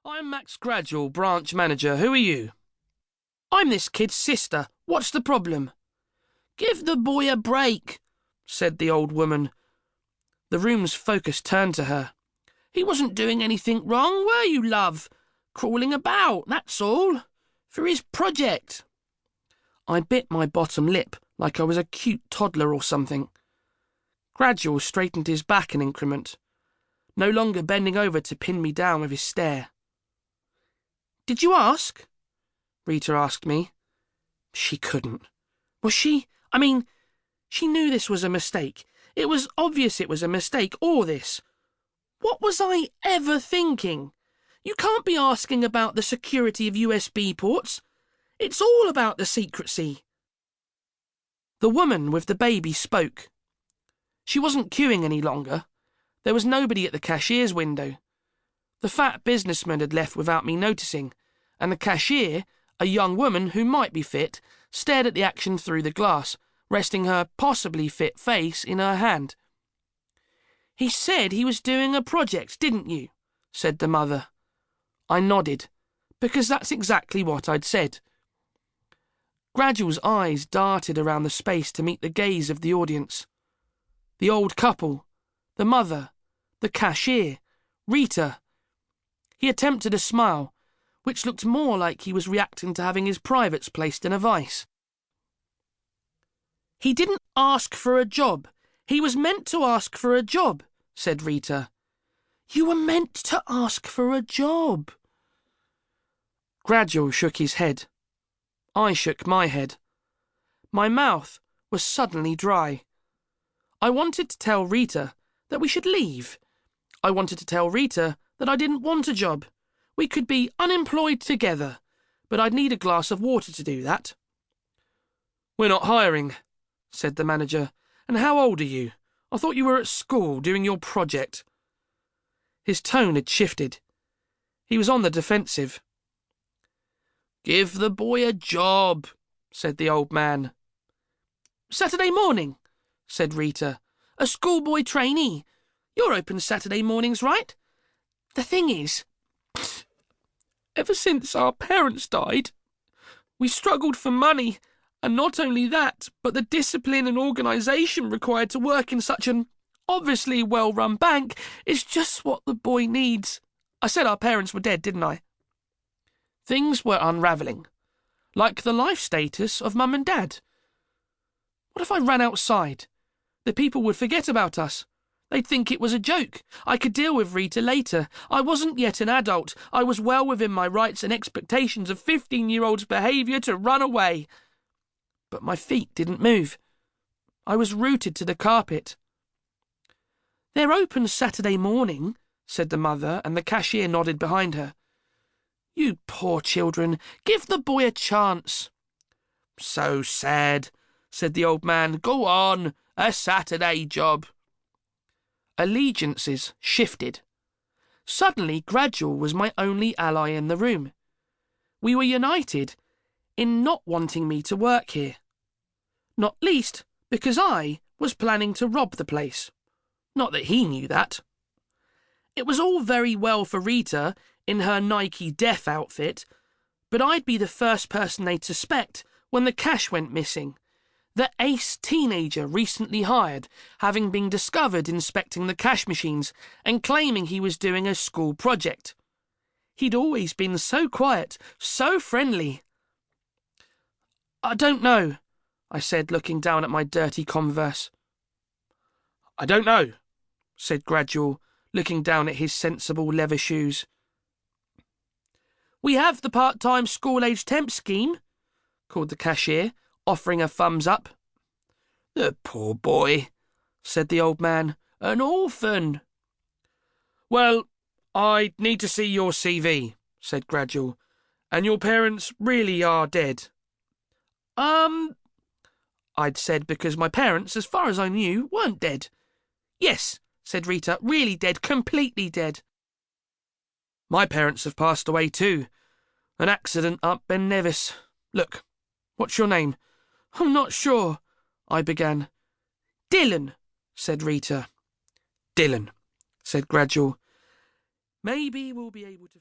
I'm Max Gradual, branch manager. Who are you? I'm this kid's sister. What's the problem? Give the boy a break, said the old woman. The room's focus turned to her. He wasn't doing anything wrong, were you, love? Crawling about, that's all. For his project. I bit my bottom lip like I was a cute toddler or something. Gradual straightened his back an increment, no longer bending over to pin me down with his stare. Did you ask? Rita asked me. She couldn't. Was she? I mean, she knew this was a mistake. It was obvious it was a mistake, all this. What was I ever thinking? You can't be asking about the security of USB ports. It's all about the secrecy. The woman with the baby spoke. She wasn't queuing any longer. There was nobody at the cashier's window. The fat businessman had left without me noticing, and the cashier, a young woman who might be fit, stared at the action through the glass, resting her possibly fit face in her hand. He said he was doing a project, didn't you? Said the mother. I nodded, because that's exactly what I'd said. Gradual's eyes darted around the space to meet the gaze of the audience. The old couple, the mother, the cashier, Rita. He attempted a smile, which looked more like he was reacting to having his privates placed in a vice. He didn't ask for a job. He was meant to ask for a job, said Rita. You were meant to ask for a job. Gradual shook his head. I shook my head. My mouth was suddenly dry. I wanted to tell Rita that we should leave. I wanted to tell Rita that I didn't want a job. We could be unemployed together, but I'd need a glass of water to do that. We're not hiring, said the manager. And how old are you? I thought you were at school doing your project. His tone had shifted. He was on the defensive. Give the boy a job, said the old man. Saturday morning, said Rita. A schoolboy trainee. You're open Saturday mornings, right? The thing is, ever since our parents died, we struggled for money, and not only that, but the discipline and organisation required to work in such an obviously well-run bank is just what the boy needs. I said our parents were dead, didn't I? Things were unravelling, like the life status of Mum and Dad. What if I ran outside? The people would forget about us. They'd think it was a joke. I could deal with Rita later. I wasn't yet an adult. I was well within my rights and expectations of 15-year-olds' behaviour to run away. But my feet didn't move. I was rooted to the carpet. They're open Saturday morning, said the mother, and the cashier nodded behind her. You poor children, give the boy a chance. So sad, said the old man. Go on, a Saturday job. Allegiances shifted. Suddenly, Gradual was my only ally in the room. We were united in not wanting me to work here. Not least because I was planning to rob the place. Not that he knew that. It was all very well for Rita in her Nike Def outfit, but I'd be the first person they'd suspect when the cash went missing. The ace teenager recently hired, having been discovered inspecting the cash machines and claiming he was doing a school project. He'd always been so quiet, so friendly. I don't know, I said, looking down at my dirty Converse. I don't know, said Gradual, looking down at his sensible leather shoes. We have the part-time school-age temp scheme, called the cashier, offering a thumbs up. The poor boy, said the old man. An orphan. Well, I need to see your CV, said Gradual. And your parents really are dead. I'd said because my parents, as far as I knew, weren't dead. Yes, said Rita, really dead, completely dead. My parents have passed away too. An accident up Ben Nevis. Look, what's your name? I'm not sure, I began. Dylan, said Rita. Dylan, said Gradual. Maybe we'll be able to